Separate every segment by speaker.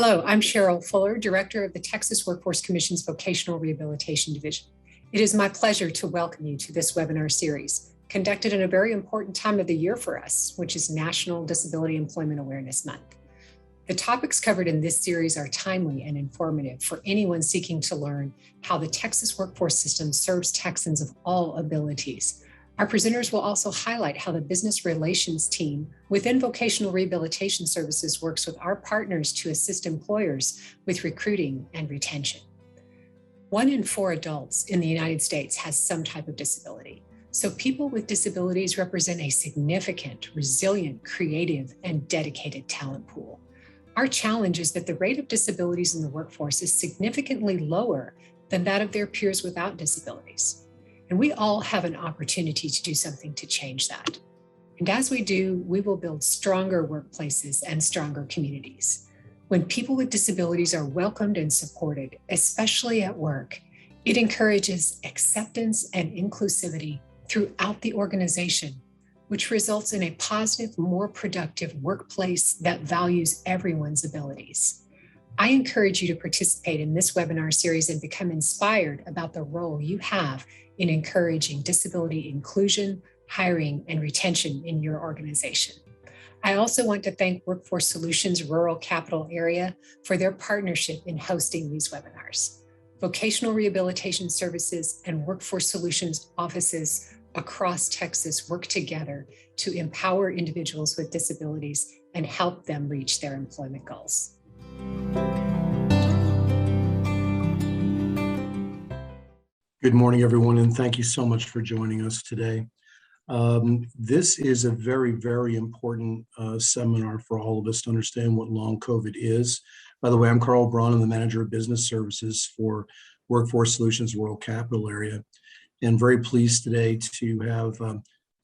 Speaker 1: Hello, I'm Cheryl Fuller, Director of the Texas Workforce Commission's Vocational Rehabilitation Division. It is my pleasure to welcome you to this webinar series, conducted in a very important time of the year for us, which is National Disability Employment Awareness Month. The topics covered in this series are timely and informative for anyone seeking to learn how the Texas workforce system serves Texans of all abilities. Our presenters will also highlight how the business relations team within Vocational Rehabilitation Services works with our partners to assist employers with recruiting and retention. 1 in 4 adults in the United States has some type of disability. So people with disabilities represent a significant, resilient, creative, and dedicated talent pool. Our challenge is that the rate of disabilities in the workforce is significantly lower than that of their peers without disabilities. And we all have an opportunity to do something to change that. And as we do, we will build stronger workplaces and stronger communities. When people with disabilities are welcomed and supported, especially at work, it encourages acceptance and inclusivity throughout the organization, which results in a positive, more productive workplace that values everyone's abilities. I encourage you to participate in this webinar series and become inspired about the role you have in encouraging disability inclusion, hiring, and retention in your organization. I also want to thank Workforce Solutions Rural Capital Area for their partnership in hosting these webinars. Vocational Rehabilitation Services and Workforce Solutions offices across Texas work together to empower individuals with disabilities and help them reach their employment goals.
Speaker 2: Good morning, everyone, and thank you so much for joining us today. This is a very, very important seminar for all of us to understand what long COVID is. By the way, I'm Carl Braun. I'm the Manager of Business Services for Workforce Solutions Rural Capital Area, and very pleased today to have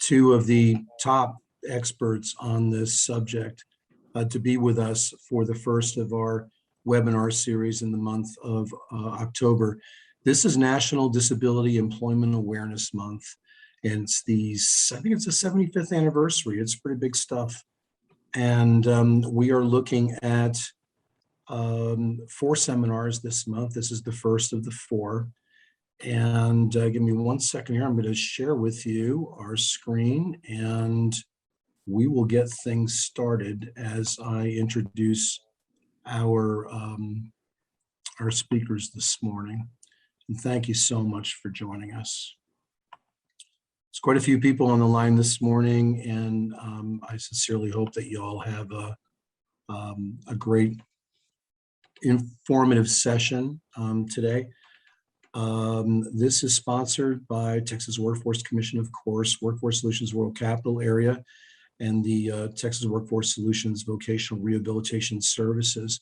Speaker 2: 2 of the top experts on this subject to be with us for the first of our webinar series in the month of October. This is National Disability Employment Awareness Month, and I think it's the 75th anniversary. It's pretty big stuff. And we are looking at 4 seminars this month. This is the first of the 4. And give me 1 second here. I'm going to share with you our screen, and we will get things started as I introduce our speakers this morning. And thank you so much for joining us. There's quite a few people on the line this morning, and I sincerely hope that you all have a great, informative session today. This is sponsored by Texas Workforce Commission, of course, Workforce Solutions Rural Capital Area, and the Texas Workforce Solutions Vocational Rehabilitation Services.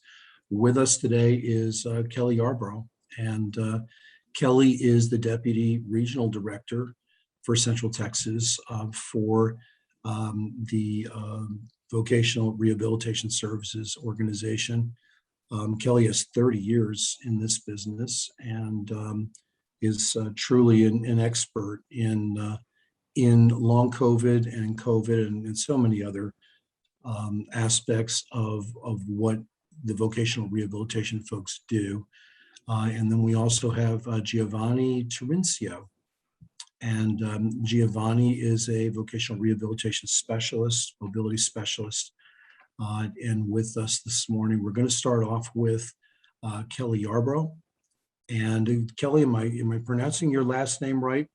Speaker 2: With us today is Kelly Yarbrough, and Kelly is the Deputy Regional Director for Central Texas for the Vocational Rehabilitation Services organization. Kelly has 30 years in this business and is truly an expert in long COVID and COVID and so many other aspects of what the vocational rehabilitation folks do. And then we also have Giovanni Terenzio. And Giovanni is a vocational rehabilitation specialist, mobility specialist. And with us this morning, we're going to start off with Kelly Yarbrough. And Kelly, am I pronouncing your last name right?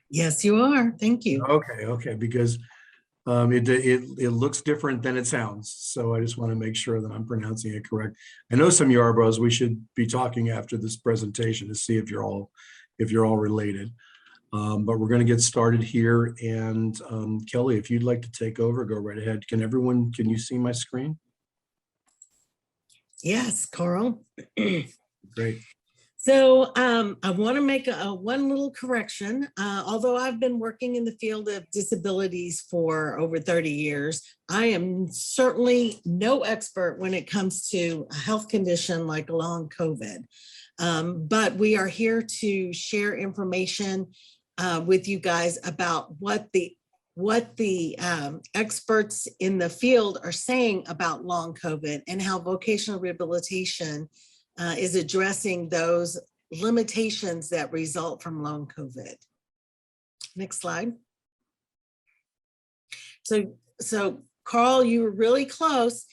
Speaker 3: Yes, you are. Thank you.
Speaker 2: Okay, because it looks different than it sounds. So I just want to make sure that I'm pronouncing it correct. I know some Yarbroughs. We should be talking after this presentation to see if you're all related. But we're going to get started here. And Kelly, if you'd like to take over, go right ahead. Can you see my screen?
Speaker 3: Yes, Carl.
Speaker 2: Great.
Speaker 3: So I want to make one little correction. Although I've been working in the field of disabilities for over 30 years, I am certainly no expert when it comes to a health condition like long COVID. But we are here to share information with you guys about what the what the experts in the field are saying about long COVID and how vocational rehabilitation is addressing those limitations that result from long COVID. Next slide. So Carl, you were really close.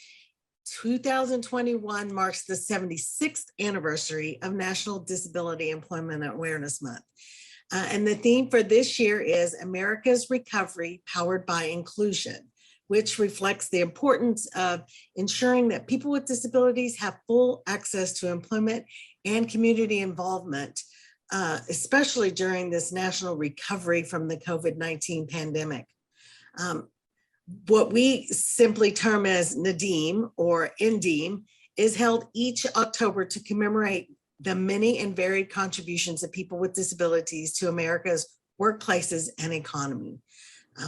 Speaker 3: 2021 marks the 76th anniversary of National Disability Employment Awareness Month. And the theme for this year is America's Recovery Powered by Inclusion, which reflects the importance of ensuring that people with disabilities have full access to employment and community involvement, especially during this national recovery from the COVID-19 pandemic. What we simply term as NDEAM or NDEAM is held each October to commemorate the many and varied contributions of people with disabilities to America's workplaces and economy.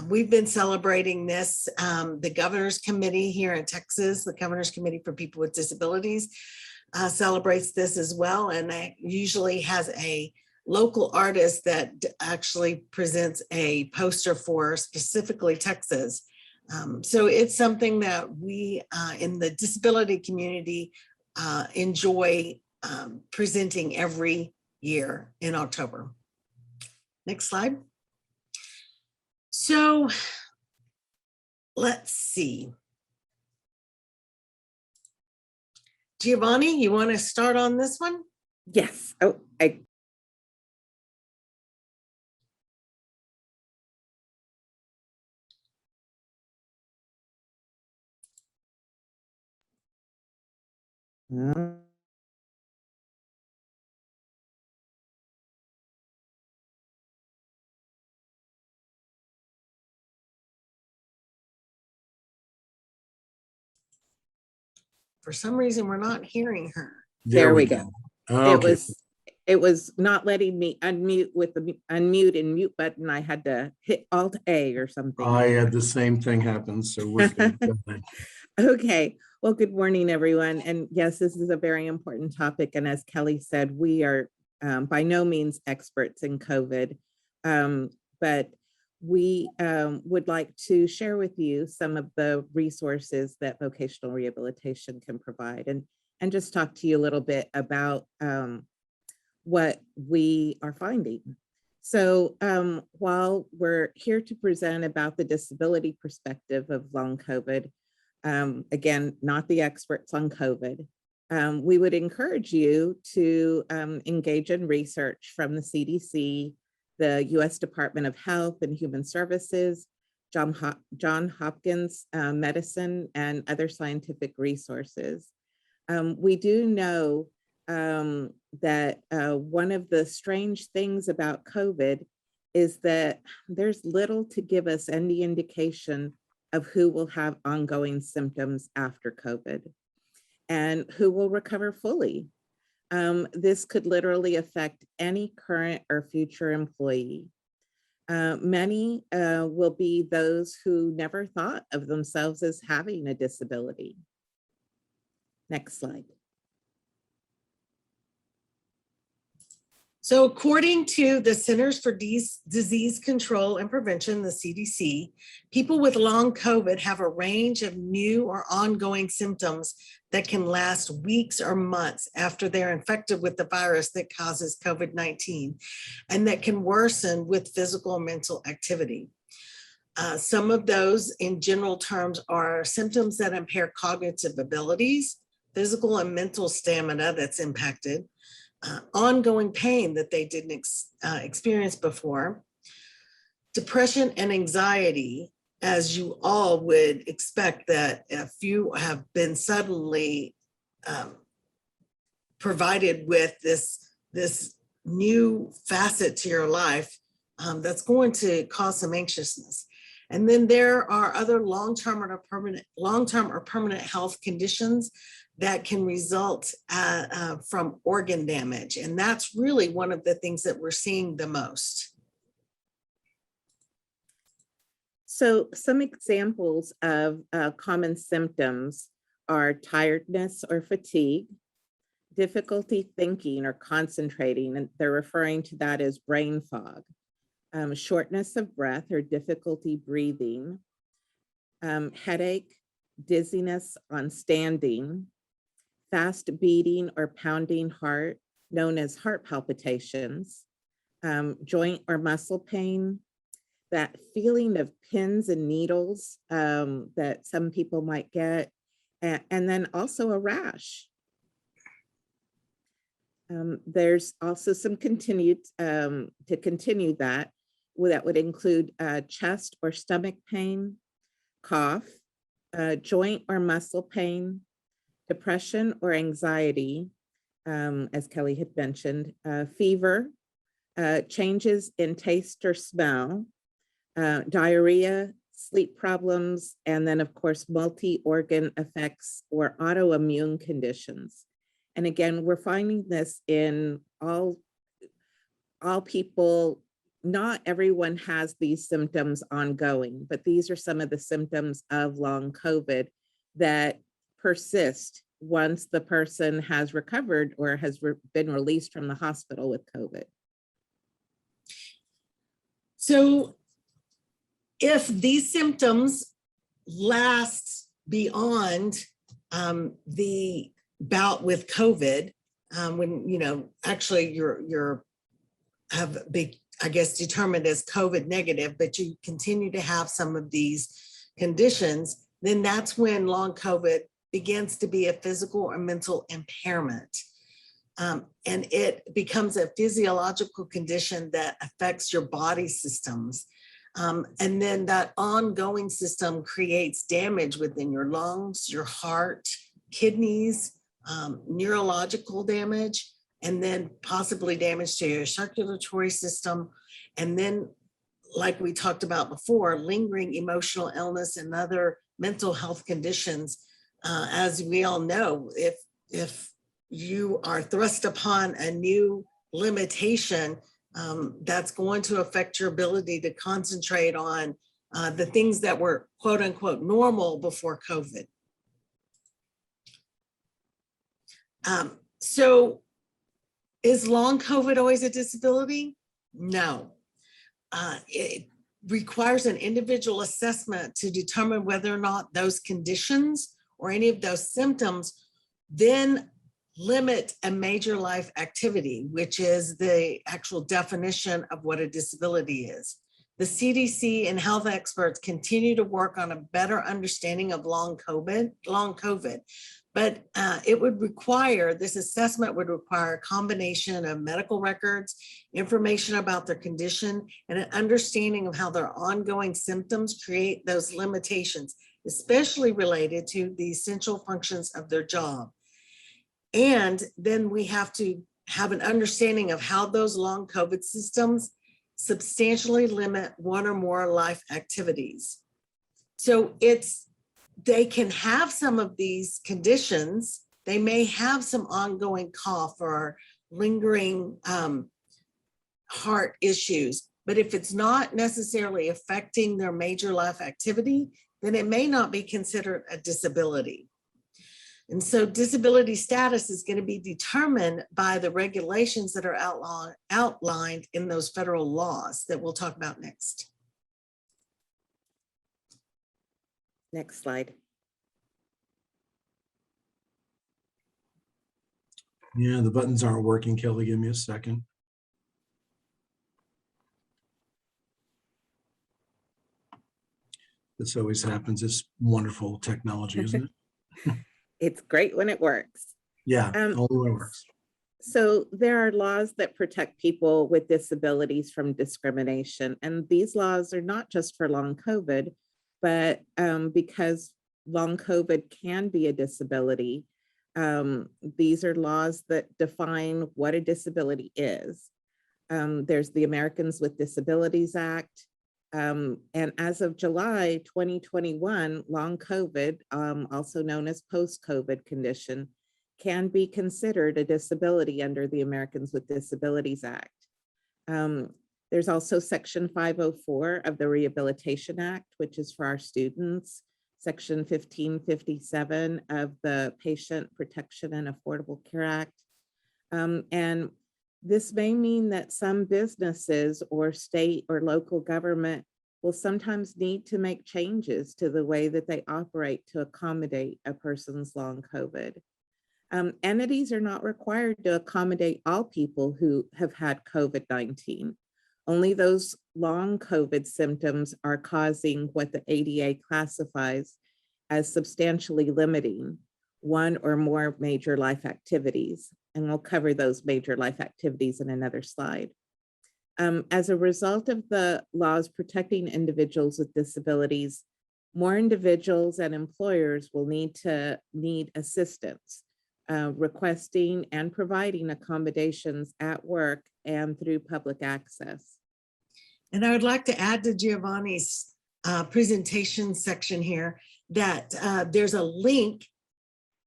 Speaker 3: We've been celebrating this. The Governor's Committee here in Texas, the Governor's Committee for People with Disabilities, celebrates this as well, and it usually has a local artist that actually presents a poster for specifically Texas. So it's something that we in the disability community enjoy presenting every year in October. Next slide. So let's see. Giovanni, you want to start on this one?
Speaker 4: Yes. Oh,
Speaker 3: For some reason, we're not hearing her.
Speaker 4: There we go.
Speaker 2: Okay.
Speaker 4: It was not letting me unmute with the unmute and mute button. I had to hit Alt A or something.
Speaker 2: I had the same thing happen, so we're good. Go ahead.
Speaker 4: Okay. Well, good morning, everyone. And yes, this is a very important topic. And as Kelly said, we are by no means experts in COVID, but we would like to share with you some of the resources that vocational rehabilitation can provide, and just talk to you a little bit about what we are finding. So while we're here to present about the disability perspective of long COVID, again, not the experts on COVID, we would encourage you to engage in research from the CDC, the US Department of Health and Human Services, Johns Hopkins Medicine, and other scientific resources. We do know that one of the strange things about COVID is that there's little to give us any indication of who will have ongoing symptoms after COVID and who will recover fully. This could literally affect any current or future employee. Many will be those who never thought of themselves as having a disability. Next slide.
Speaker 3: So according to the Centers for Disease Control and Prevention, the CDC, people with long COVID have a range of new or ongoing symptoms that can last weeks or months after they're infected with the virus that causes COVID-19, and that can worsen with physical and mental activity. Some of those in general terms are symptoms that impair cognitive abilities, physical and mental stamina that's impacted, ongoing pain that they didn't experience before, depression and anxiety, as you all would expect that if you have been suddenly provided with this new facet to your life, that's going to cause some anxiousness. And then there are other long-term or permanent health conditions that can result from organ damage. And that's really one of the things that we're seeing the most.
Speaker 4: So some examples of common symptoms are tiredness or fatigue, difficulty thinking or concentrating, and they're referring to that as brain fog, shortness of breath or difficulty breathing, headache, dizziness on standing, fast beating or pounding heart, known as heart palpitations, joint or muscle pain, that feeling of pins and needles that some people might get, and then also a rash. There's also some continued, to continue that would include chest or stomach pain, cough, joint or muscle pain, depression or anxiety, as Kelly had mentioned, fever, changes in taste or smell, diarrhea, sleep problems, and then of course, multi-organ effects or autoimmune conditions. And again, we're finding this in all people. Not everyone has these symptoms ongoing, but these are some of the symptoms of long COVID that persist once the person has recovered or has been released from the hospital with COVID.
Speaker 3: So if these symptoms last beyond the bout with COVID, when, you know, actually you're I guess, determined as COVID negative, but you continue to have some of these conditions, then that's when long COVID begins to be a physical or mental impairment. And it becomes a physiological condition that affects your body systems. And then that ongoing system creates damage within your lungs, your heart, kidneys, neurological damage, and then possibly damage to your circulatory system. And then, like we talked about before, lingering emotional illness and other mental health conditions. As we all know, if you are thrust upon a new limitation, that's going to affect your ability to concentrate on the things that were quote unquote normal before COVID. So is long COVID always a disability? No. It requires an individual assessment to determine whether or not those conditions or any of those symptoms then limit a major life activity, which is the actual definition of what a disability is. The CDC and health experts continue to work on a better understanding of long COVID, but it would require, this assessment would require a combination of medical records, information about their condition, and an understanding of how their ongoing symptoms create those limitations, especially related to the essential functions of their job. And then we have to have an understanding of how those long COVID systems substantially limit one or more life activities. So they can have some of these conditions. They may have some ongoing cough or lingering heart issues, but if it's not necessarily affecting their major life activity, then it may not be considered a disability. And so disability status is going to be determined by the regulations that are outlined in those federal laws that we'll talk about next.
Speaker 4: Next slide.
Speaker 2: Yeah, the buttons aren't working. Kelly, give me a second. This always happens. It's wonderful technology, isn't it?
Speaker 4: It's great when it works.
Speaker 2: Yeah, only when it works.
Speaker 4: So there are laws that protect people with disabilities from discrimination. And these laws are not just for long COVID, but because long COVID can be a disability, these are laws that define what a disability is. There's the Americans with Disabilities Act. And as of July 2021, long COVID, also known as post-COVID condition, can be considered a disability under the Americans with Disabilities Act. There's also Section 504 of the Rehabilitation Act, which is for our students, Section 1557 of the Patient Protection and Affordable Care Act. And This may mean that some businesses or state or local government will sometimes need to make changes to the way that they operate to accommodate a person's long COVID. Entities are not required to accommodate all people who have had COVID-19. Only those long COVID symptoms are causing what the ADA classifies as substantially limiting one or more major life activities. And we'll cover those major life activities in another slide. As a result of the laws protecting individuals with disabilities, more individuals and employers will need assistance, requesting and providing accommodations at work and through public access.
Speaker 3: And I would like to add to Giovanni's presentation section here that there's a link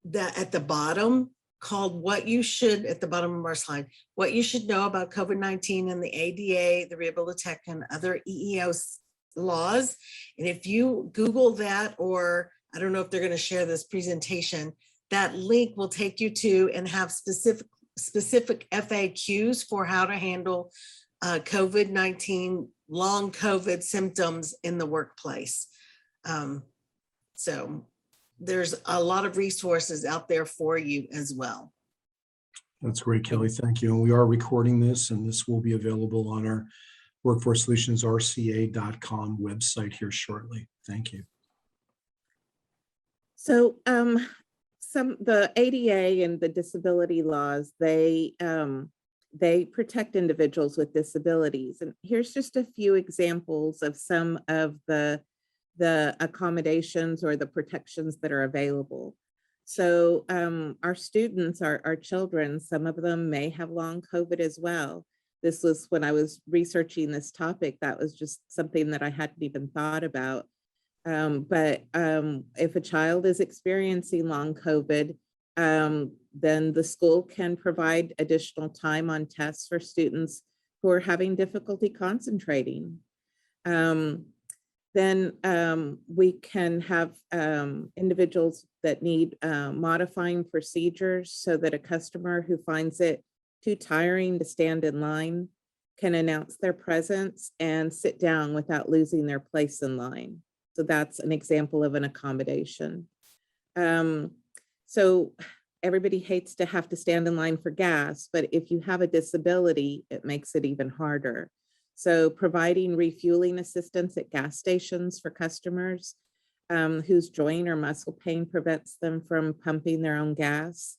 Speaker 3: that at the bottom called what you should, at the bottom of our slide, what you should know about COVID-19 and the ADA, the Rehabilitation, and other EEO laws. And if you Google that, or I don't know if they're going to share this presentation, that link will take you to and have specific FAQs for how to handle COVID-19 long COVID symptoms in the workplace. So there's a lot of resources out there for you as well.
Speaker 2: That's great, Kelly. Thank you. And we are recording this, and this will be available on our Workforce Solutions RCA.com website here shortly. Thank you.
Speaker 4: So the ADA and the disability laws, they protect individuals with disabilities. And here's just a few examples of some of the accommodations or the protections that are available. So our students, our children, some of them may have long COVID as well. This was when I was researching this topic, that was just something that I hadn't even thought about. But if a child is experiencing long COVID, then the school can provide additional time on tests for students who are having difficulty concentrating. Then we can have individuals that need modifying procedures so that a customer who finds it too tiring to stand in line can announce their presence and sit down without losing their place in line. So that's an example of an accommodation. So everybody hates to have to stand in line for gas, but if you have a disability, it makes it even harder. So providing refueling assistance at gas stations for customers whose joint or muscle pain prevents them from pumping their own gas.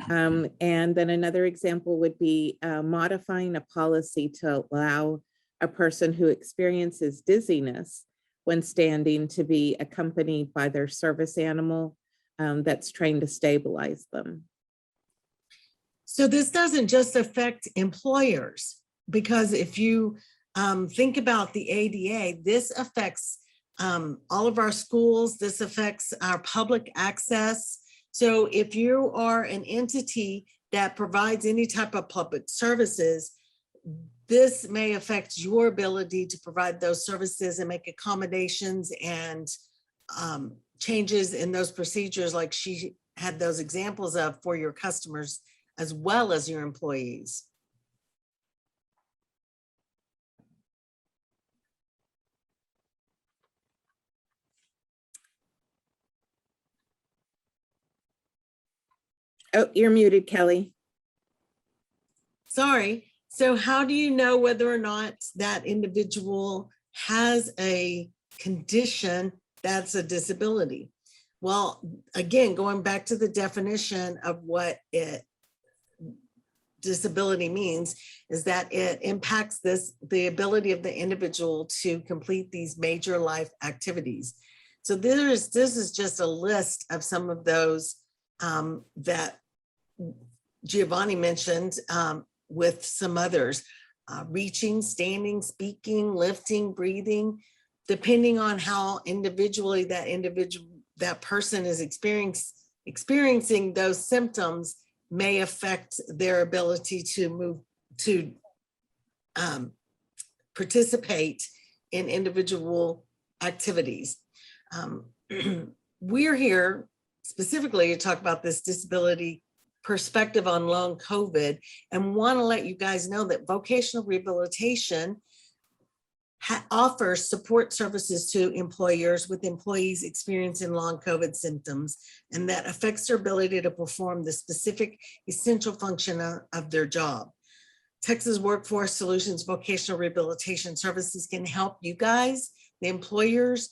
Speaker 4: And then another example would be modifying a policy to allow a person who experiences dizziness when standing to be accompanied by their service animal that's trained to stabilize them.
Speaker 3: So this doesn't just affect employers, because if you think about the ADA, this affects all of our schools, this affects our public access. So if you are an entity that provides any type of public services, this may affect your ability to provide those services and make accommodations and changes in those procedures like she had those examples of for your customers as well as your employees.
Speaker 4: Oh, you're muted, Kelly.
Speaker 3: Sorry. So how do you know whether or not that individual has a condition that's a disability? Well, again, going back to the definition of what disability means is that it impacts the ability of the individual to complete these major life activities. So this is just a list of some of those that Giovanni mentioned with some others, reaching, standing, speaking, lifting, breathing, depending on how individually that person is experiencing those symptoms may affect their ability to move to participate in individual activities. We're here specifically to talk about this disability perspective on long COVID and want to let you guys know that vocational rehabilitation offers support services to employers with employees experiencing long COVID symptoms, and that affects their ability to perform the specific essential function of their job. Texas Workforce Solutions Vocational Rehabilitation Services can help you guys, the employers,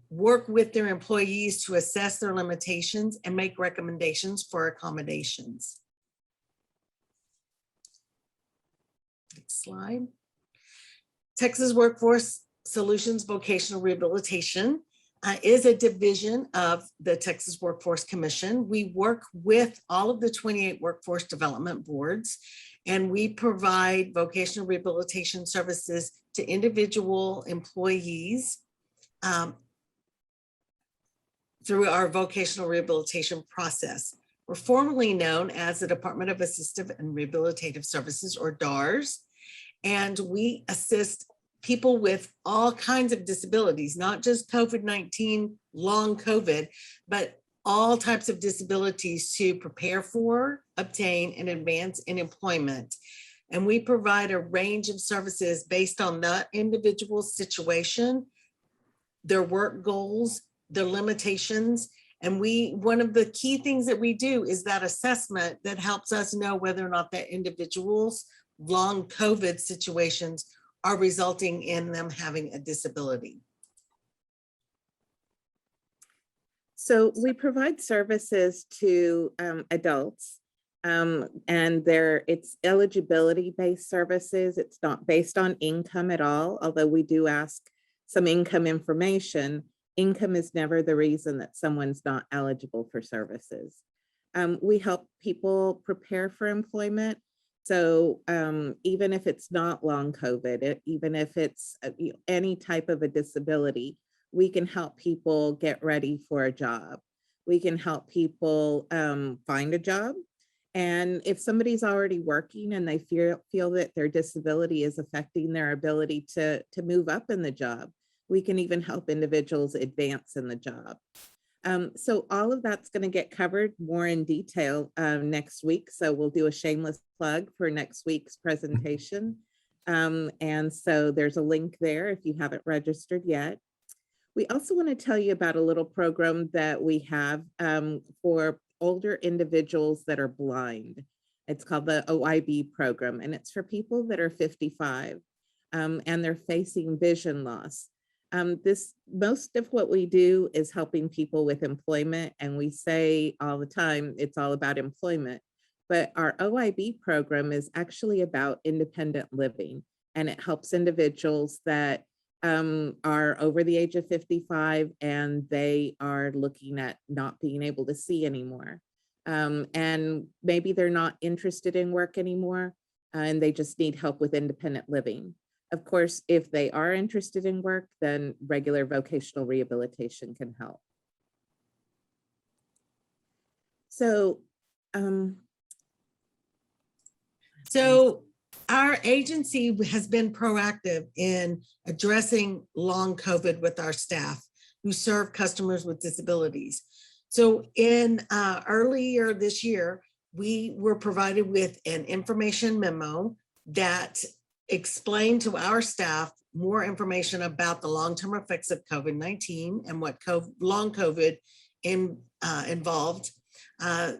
Speaker 3: work with their employees to assess their limitations and make recommendations for accommodations. Next slide. Texas Workforce Solutions Vocational Rehabilitation is a division of the Texas Workforce Commission. We work with all of the 28 workforce development boards, and we provide vocational rehabilitation services to individual employees through our vocational rehabilitation process. We're formerly known as the Department of Assistive and Rehabilitative Services, or DARS, and we assist people with all kinds of disabilities, not just COVID-19, long COVID, but all types of disabilities to prepare for, obtain, and advance in employment. And we provide a range of services based on that individual's situation, their work goals, their limitations. And one of the key things that we do is that assessment that helps us know whether or not that individual's long COVID situations are resulting in them having a disability.
Speaker 4: So we provide services to adults, and it's eligibility-based services. It's not based on income at all, although we do ask some income information. Income is never the reason that someone's not eligible for services. We help people prepare for employment. So even if it's not long COVID, even if it's any type of a disability, we can help people get ready for a job. We can help people find a job. And if somebody's already working and they feel that their disability is affecting their ability to move up in the job, we can even help individuals advance in the job. So all of that's going to get covered more in detail next week. So we'll do a shameless plug for next week's presentation. And so there's a link there if you haven't registered yet. We also want to tell you about a little program that we have for older individuals that are blind. It's called the Oib Program, and it's for people that are 55 and they're facing vision loss. Most of what we do is helping people with employment, and we say all the time it's all about employment, but our OIB program is actually about independent living, and it helps individuals that are over the age of 55 and they are looking at not being able to see anymore, and maybe they're not interested in work anymore and they just need help with independent living. Of course, if they are interested in work, then regular vocational rehabilitation can help. So,
Speaker 3: our agency has been proactive in addressing long COVID with our staff who serve customers with disabilities. So in earlier this year, we were provided with an information memo that explained to our staff more information about the long-term effects of COVID-19 and what long COVID involved.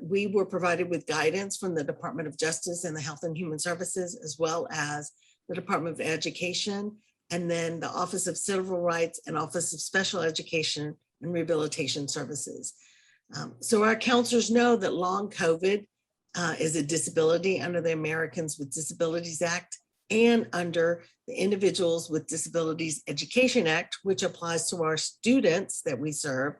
Speaker 3: We were provided with guidance from the Department of Justice and the Health and Human Services, as well as the Department of Education, and then the Office of Civil Rights and Office of Special Education and Rehabilitation Services. So our counselors know that long COVID is a disability under the Americans with Disabilities Act and under the Individuals with Disabilities Education Act, which applies to our students that we serve.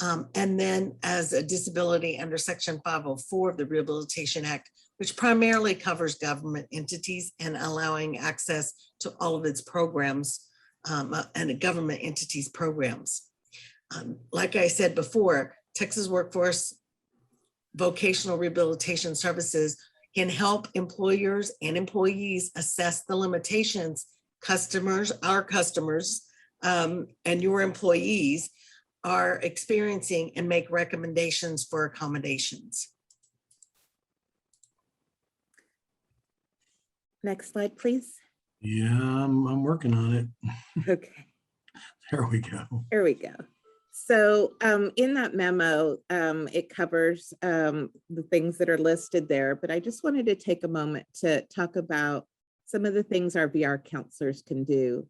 Speaker 3: And then as a disability under Section 504 of the Rehabilitation Act, which primarily covers government entities and allowing access to all of its programs and government entities programs. Like I said before, Texas Workforce Vocational Rehabilitation Services can help employers and employees assess the limitations our customers and your employees are experiencing and make recommendations for accommodations.
Speaker 4: Next slide, please.
Speaker 2: Yeah, I'm working on it.
Speaker 4: Okay,
Speaker 2: There we go.
Speaker 4: here we go. So in that memo, it covers the things that are listed there, but I just wanted to take a moment to talk about some of the things our VR counselors can do.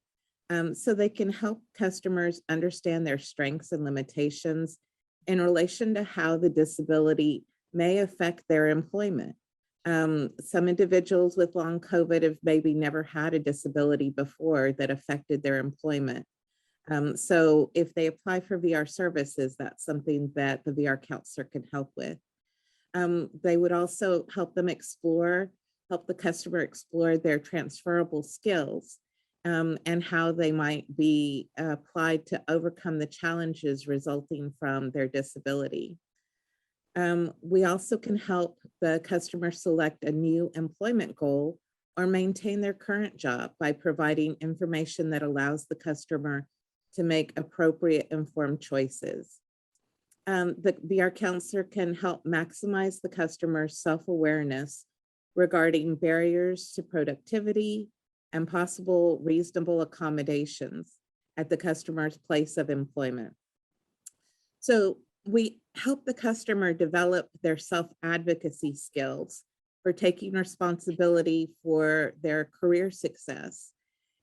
Speaker 4: So they can help customers understand their strengths and limitations in relation to how the disability may affect their employment. Some individuals with long COVID have maybe never had a disability before that affected their employment. So if they apply for VR services, that's something that the VR counselor can help with. They would also help the customer explore their transferable skills and how they might be applied to overcome the challenges resulting from their disability. We also can help the customer select a new employment goal or maintain their current job by providing information that allows the customer to make appropriate informed choices. The VR counselor can help maximize the customer's self-awareness regarding barriers to productivity and possible reasonable accommodations at the customer's place of employment. So we help the customer develop their self-advocacy skills for taking responsibility for their career success.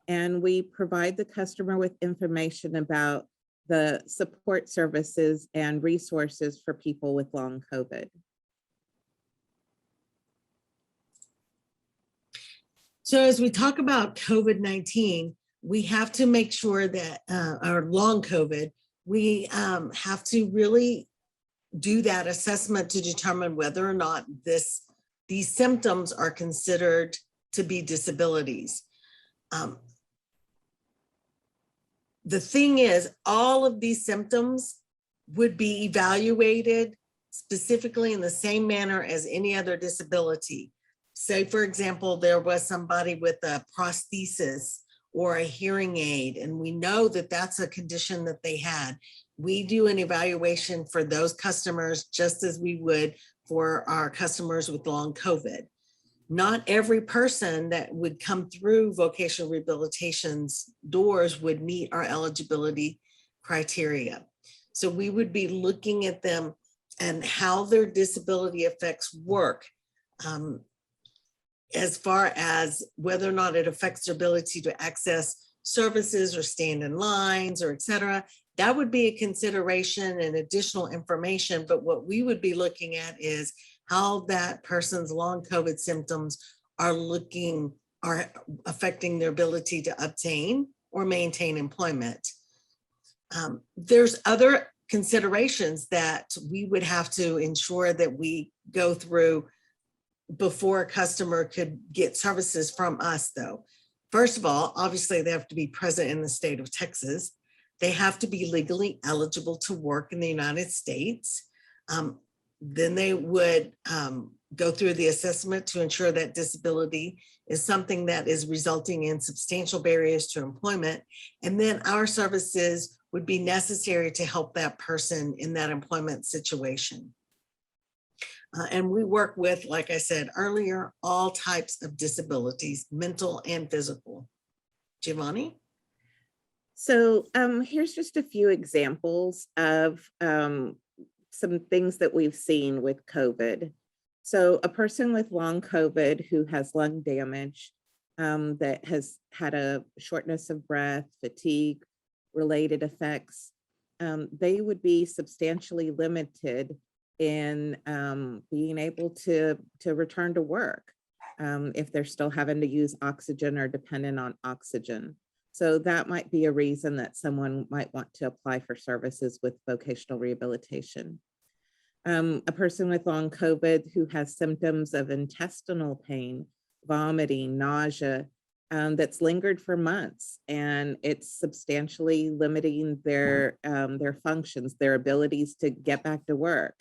Speaker 4: And we provide the customer with information about the support services and resources for people with long COVID.
Speaker 3: So as we talk about COVID-19, we have to make sure that our long COVID, we have to really do that assessment to determine whether or not these symptoms are considered to be disabilities. The thing is, all of these symptoms would be evaluated specifically in the same manner as any other disability. Say, for example, there was somebody with a prosthesis or a hearing aid, and we know that that's a condition that they had. We do an evaluation for those customers just as we would for our customers with long COVID. Not every person that would come through vocational rehabilitation's doors would meet our eligibility criteria. So we would be looking at them and how their disability affects work, as far as whether or not it affects their ability to access services or stand in lines or et cetera. That would be a consideration and additional information. But what we would be looking at is how that person's long COVID symptoms are affecting their ability to obtain or maintain employment. There's other considerations that we would have to ensure that we go through before a customer could get services from us, though. First of all, obviously they have to be present in the state of Texas. They have to be legally eligible to work in the United States. Then they would go through the assessment to ensure that disability is something that is resulting in substantial barriers to employment. And then our services would be necessary to help that person in that employment situation. And we work with, like I said earlier, all types of disabilities, mental and physical. Giovanni?
Speaker 4: So here's just a few examples of some things that we've seen with COVID. So a person with long COVID who has lung damage that has had a shortness of breath, fatigue, related effects, they would be substantially limited in being able to return to work if they're still having to use oxygen or dependent on oxygen. So that might be a reason that someone might want to apply for services with vocational rehabilitation. A person with long COVID who has symptoms of intestinal pain, vomiting, nausea, that's lingered for months, and it's substantially limiting their functions, their abilities to get back to work.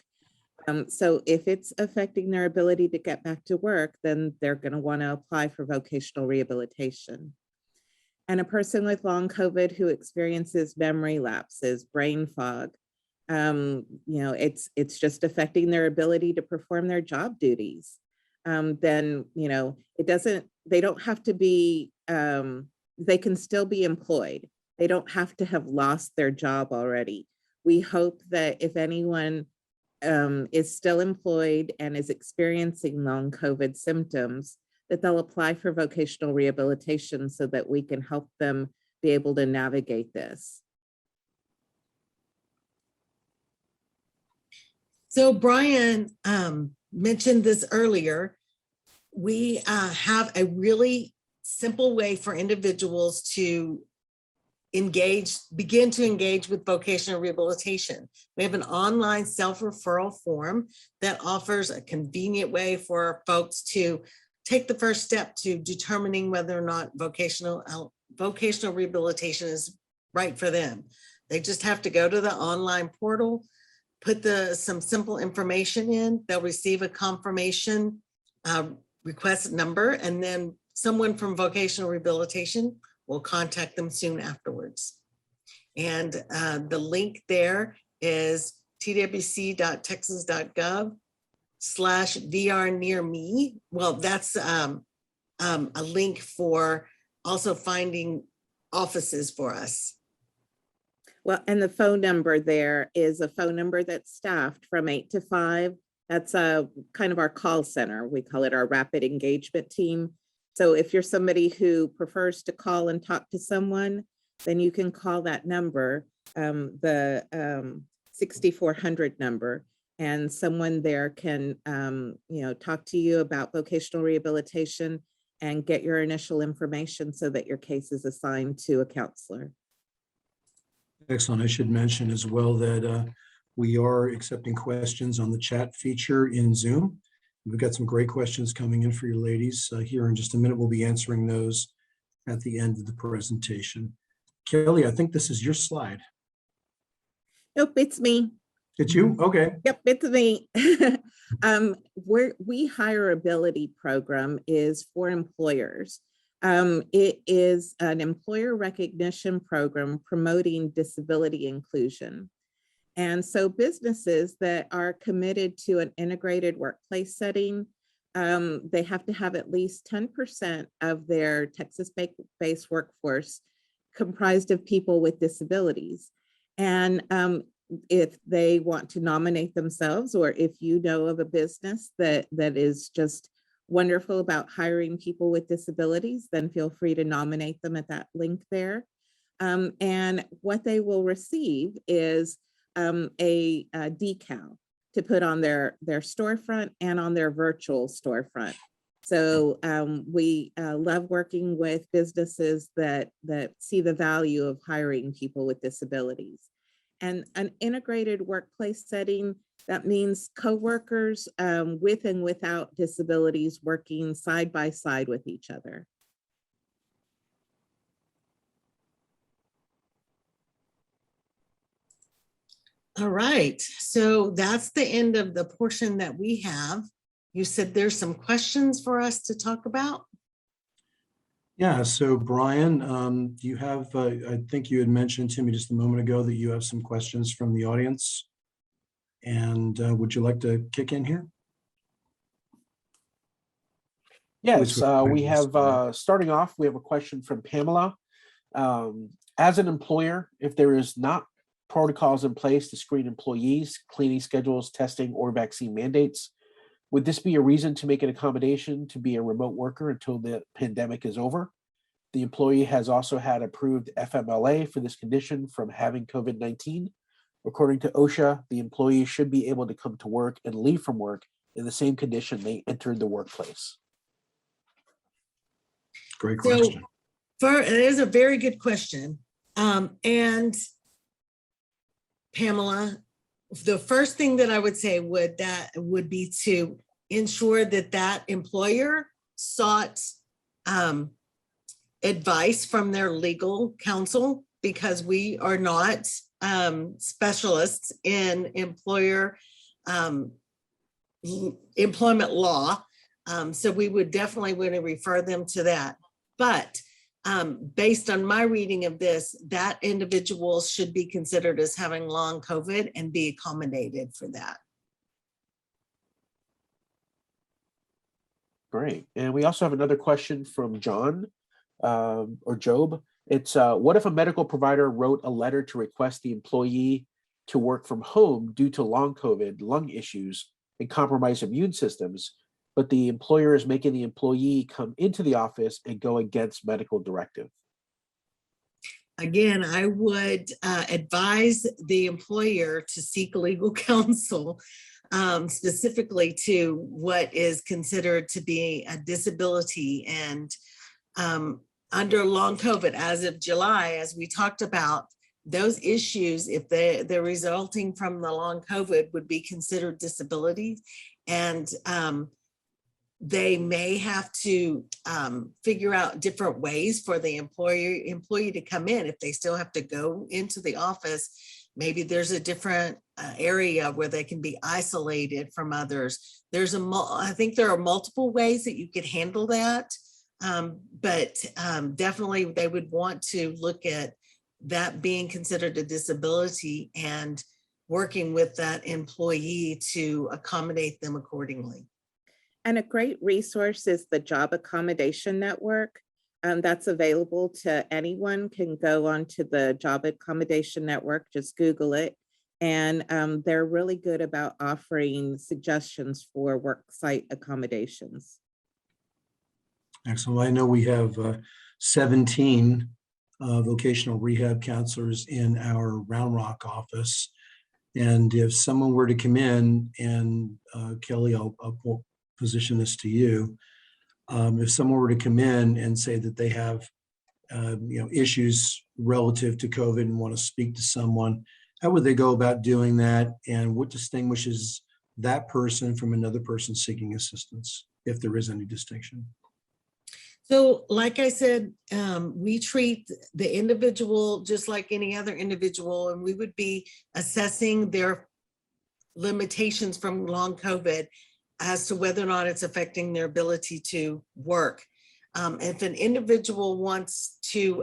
Speaker 4: So if it's affecting their ability to get back to work, then they're going to want to apply for vocational rehabilitation. And a person with long COVID who experiences memory lapses, brain fog, it's just affecting their ability to perform their job duties. then, you know, they don't have to be, they can still be employed. They don't have to have lost their job already. We hope that if anyone is still employed and is experiencing long COVID symptoms, that they'll apply for vocational rehabilitation so that we can help them be able to navigate this.
Speaker 3: So Brian mentioned this earlier. We have a really simple way for individuals to begin to engage with vocational rehabilitation. We have an online self-referral form that offers a convenient way for folks to take the first step to determining whether or not vocational rehabilitation is right for them. They just have to go to the online portal, put some simple information in. They'll receive a confirmation request number, and then someone from vocational rehabilitation will contact them soon afterwards. And the link there is twc.texas.gov/VR-near-me. Well, that's a link for also finding offices for us.
Speaker 4: Well, and the phone number there is a phone number that's staffed from 8 to 5. That's kind of our call center. We call it our rapid engagement team. So if you're somebody who prefers to call and talk to someone, then you can call that number, the 6400 number, and someone there can talk to you about vocational rehabilitation and get your initial information so that your case is assigned to a counselor.
Speaker 2: Excellent. I should mention as well that we are accepting questions on the chat feature in Zoom. We've got some great questions coming in for you ladies. Here in just a minute, we'll be answering those at the end of the presentation. Kelly, I think this is your slide.
Speaker 4: Nope, it's me.
Speaker 2: It's you? Okay.
Speaker 4: Yep, it's me. We Hireability program is for employers. It is an employer recognition program promoting disability inclusion. And so businesses that are committed to an integrated workplace setting, they have to have at least 10% of their Texas-based workforce comprised of people with disabilities. And if they want to nominate themselves, or if you know of a business that is just wonderful about hiring people with disabilities, then feel free to nominate them at that link there. And what they will receive is a decal to put on their storefront and on their virtual storefront. So we love working with businesses that see the value of hiring people with disabilities. And an integrated workplace setting, that means coworkers with and without disabilities working side by side with each other.
Speaker 3: All right, so that's the end of the portion that we have. You said there's some questions for us to talk about?
Speaker 2: Yeah, so Brian, do you have, I think you had mentioned to me just a moment ago that you have some questions from the audience. And would you like to kick in here?
Speaker 5: Yes, we have, starting off, we have a question from Pamela. As an employer, if there is not protocols in place to screen employees, cleaning schedules, testing, or vaccine mandates, would this be a reason to make an accommodation to be a remote worker until the pandemic is over? The employee has also had approved FMLA for this condition from having COVID-19. According to OSHA, the employee should be able to come to work and leave from work in the same condition they entered the workplace.
Speaker 2: Great question.
Speaker 3: So, it is a very good question. And Pamela, the first thing that I would say would be to ensure that employer sought advice from their legal counsel, because we are not specialists in employment law. So we would definitely want to refer them to that. But based on my reading of this, that individual should be considered as having long COVID and be accommodated for that.
Speaker 5: Great. And we also have another question from John or Job. It's what if a medical provider wrote a letter to request the employee to work from home due to long COVID, lung issues, and compromised immune systems, but the employer is making the employee come into the office and go against medical directive?
Speaker 3: Again, I would advise the employer to seek legal counsel specifically to what is considered to be a disability. And under long COVID, as of July, as we talked about, those issues, if they're resulting from the long COVID, would be considered disabilities. And they may have to figure out different ways for the employee to come in. If they still have to go into the office, maybe there's a different area where they can be isolated from others. I think there are multiple ways that you could handle that, but definitely they would want to look at that being considered a disability and working with that employee to accommodate them accordingly.
Speaker 4: And a great resource is the Job Accommodation Network. That's available to anyone, can go onto the Job Accommodation Network, just Google it. And they're really good about offering suggestions for worksite accommodations.
Speaker 2: Excellent. I know we have 17 vocational rehab counselors in our Round Rock office. And if someone were to come in, and Kelly, I'll position this to you. If someone were to come in and say that they have issues relative to COVID and want to speak to someone, how would they go about doing that? And what distinguishes that person from another person seeking assistance, if there is any distinction?
Speaker 3: So like I said, we treat the individual just like any other individual, and we would be assessing their limitations from long COVID as to whether or not it's affecting their ability to work. If an individual wants to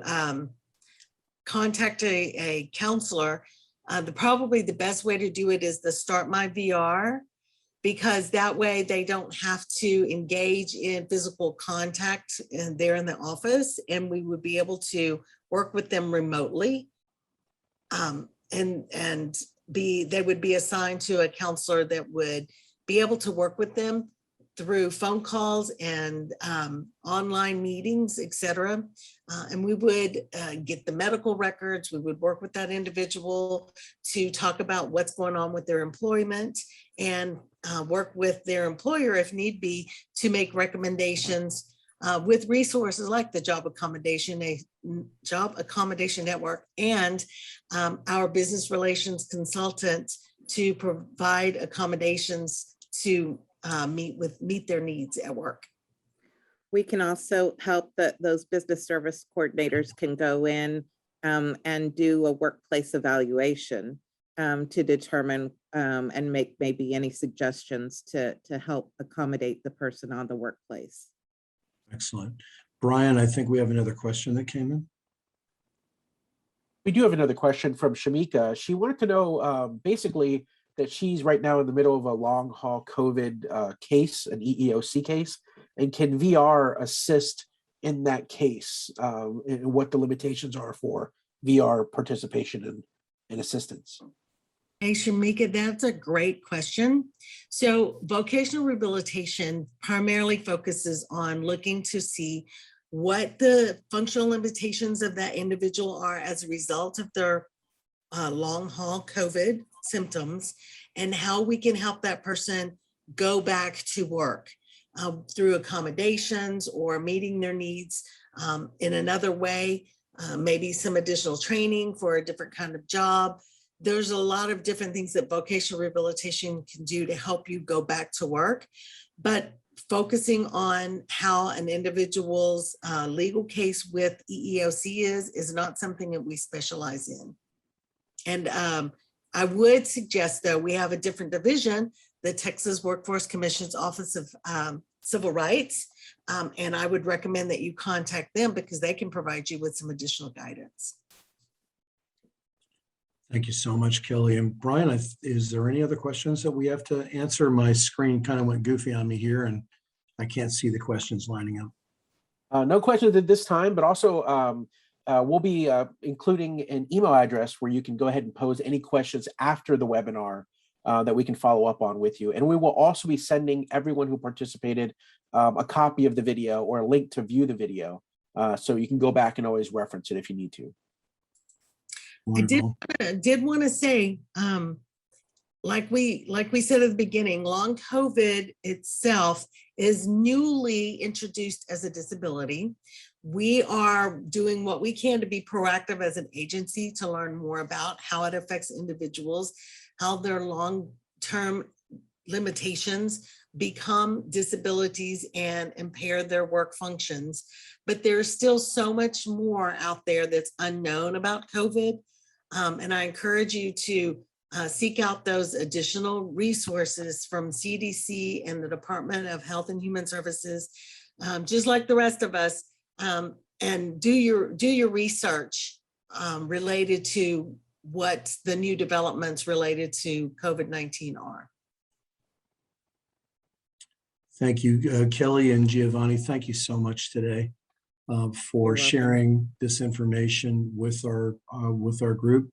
Speaker 3: contact a counselor, probably the best way to do it is the Start My VR, because that way they don't have to engage in physical contact and they're in the office, and we would be able to work with them remotely. And they would be assigned to a counselor that would be able to work with them through phone calls and online meetings, etc. And we would get the medical records. We would work with that individual to talk about what's going on with their employment, and work with their employer if need be to make recommendations with resources like the Job Accommodation Network and our business relations consultant to provide accommodations to meet their needs at work.
Speaker 4: We can also help those business service coordinators can go in and do a workplace evaluation to determine and make maybe any suggestions to help accommodate the person on the workplace.
Speaker 2: Excellent. Brian, I think we have another question that came in.
Speaker 5: We do have another question from Shamika. She wanted to know basically that she's right now in the middle of a long haul COVID case, an EEOC case, and can VR assist in that case, and what the limitations are for VR participation and assistance.
Speaker 3: Hey, Shamika, that's a great question. So vocational rehabilitation primarily focuses on looking to see what the functional limitations of that individual are as a result of their long haul COVID symptoms, and how we can help that person go back to work through accommodations or meeting their needs in another way, maybe some additional training for a different kind of job. There's a lot of different things that vocational rehabilitation can do to help you go back to work, but focusing on how an individual's legal case with EEOC is not something that we specialize in. And I would suggest, though, we have a different division, the Texas Workforce Commission's Office of Civil Rights, and I would recommend that you contact them because they can provide you with some additional guidance.
Speaker 2: Thank you so much, Kelly. And Brian, is there any other questions that we have to answer? My screen kind of went goofy on me here, and I can't see the questions lining up.
Speaker 5: No questions at this time, but also we'll be including an email address where you can go ahead and pose any questions after the webinar that we can follow up on with you. And we will also be sending everyone who participated a copy of the video or a link to view the video. So you can go back and always reference it if you need to.
Speaker 2: Wonderful.
Speaker 3: I did want to say, like we said at the beginning, long COVID itself is newly introduced as a disability. We are doing what we can to be proactive as an agency to learn more about how it affects individuals, how their long-term limitations become disabilities and impair their work functions. But there's still so much more out there that's unknown about COVID. And I encourage you to seek out those additional resources from CDC and the Department of Health and Human Services, just like the rest of us, and do your research related to what the new developments related to COVID-19 are.
Speaker 2: Thank you, Kelly and Giovanni. Thank you so much today for sharing this information with our group.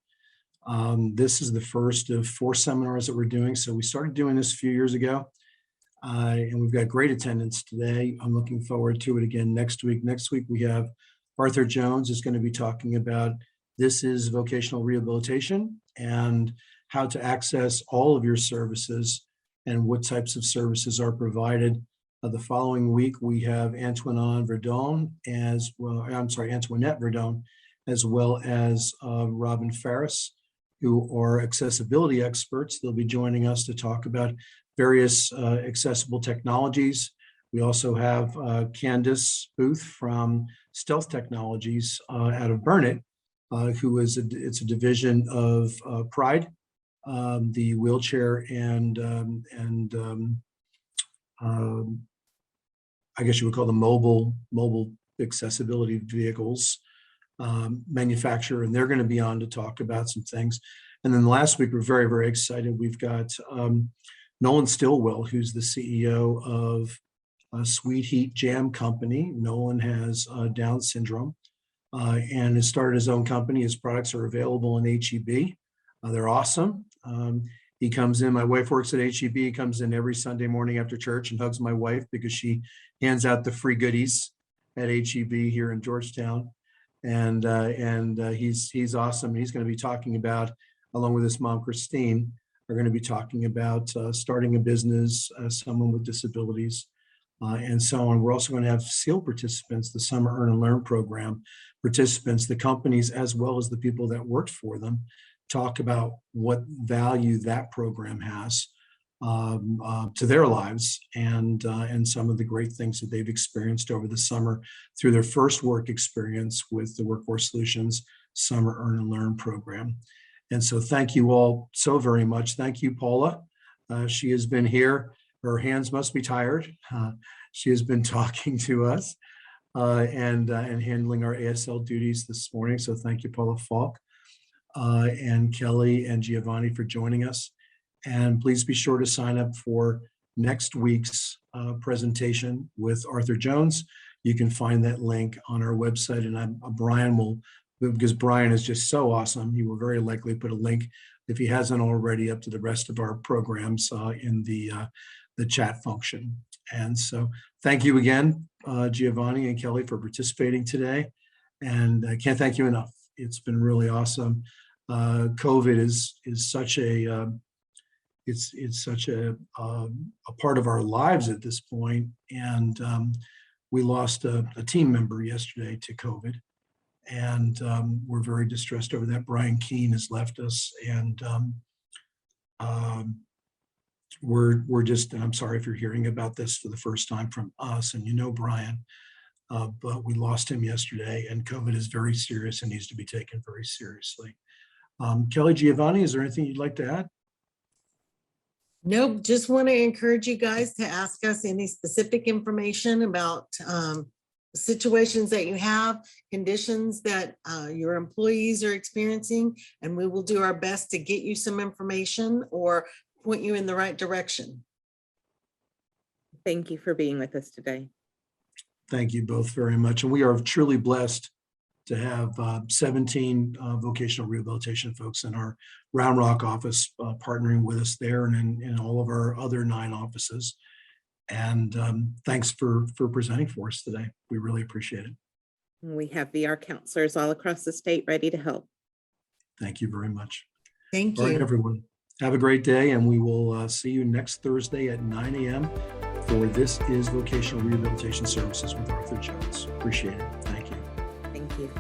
Speaker 2: This is the first of 4 seminars that we're doing. So we started doing this a few years ago, and we've got great attendance today. I'm looking forward to it again next week. Next week, we have Arthur Jones is going to be talking about this is vocational rehabilitation and how to access all of your services and what types of services are provided. The following week, we have Antoinette Verdon, as well as Robin Farris, who are accessibility experts. They'll be joining us to talk about various accessible technologies. We also have Candace Booth from Stealth Technologies out of Burnett, who is it's a division of Pride, the wheelchair and I guess you would call them mobile accessibility vehicles manufacturer, and they're going to be on to talk about some things. And then last week, we're very, very excited. We've got Nolan Stillwell, who's the CEO of Sweet Heat Jam Company. Nolan has Down syndrome and has started his own company. His products are available in HEB. They're awesome. He comes in, my wife works at HEB, he comes in every Sunday morning after church and hugs my wife because she hands out the free goodies at HEB here in Georgetown. And he's awesome. He's going to be talking about, along with his mom, Christine, are going to be talking about starting a business, someone with disabilities, and so on. We're also going to have SEAL participants, the Summer Earn and Learn program participants, the companies, as well as the people that worked for them, talk about what value that program has to their lives and some of the great things that they've experienced over the summer through their first work experience with the Workforce Solutions Summer Earn and Learn program. And so thank you all so very much. Thank you, Paula. She has been here. Her hands must be tired. She has been talking to us and handling our ASL duties this morning. So thank you, Paula Falk, and Kelly and Giovanni for joining us. And please be sure to sign up for next week's presentation with Arthur Jones. You can find that link on our website, and Brian will, because Brian is just so awesome, he will very likely put a link, if he hasn't already, up to the rest of our programs in the chat function. And so thank you again, Giovanni and Kelly, for participating today. And I can't thank you enough. It's been really awesome. COVID is such a it's such a part of our lives at this point, and we lost a team member yesterday to COVID, and we're very distressed over that. Brian Keene has left us, and we're just, and I'm sorry if you're hearing about this for the first time from us, and you know Brian, but we lost him yesterday, and COVID is very serious and needs to be taken very seriously. Kelly, Giovanni, is there anything you'd like to add?
Speaker 3: Nope, just want to encourage you guys to ask us any specific information about situations that you have, conditions that your employees are experiencing, and we will do our best to get you some information or point you in the right direction.
Speaker 4: Thank you for being with us today.
Speaker 2: Thank you both very much. And we are truly blessed to have 17 vocational rehabilitation folks in our Round Rock office partnering with us there and in all of our other 9 offices. And thanks for presenting for us today. We really appreciate it.
Speaker 4: We have VR counselors all across the state ready to help.
Speaker 2: Thank you very much.
Speaker 3: Thank
Speaker 2: All right,
Speaker 3: you.
Speaker 2: everyone. Have a great day, and we will see you next Thursday at 9 a.m. for This is Vocational Rehabilitation Services with Arthur Jones. Appreciate it. Thank you.
Speaker 4: Thank you.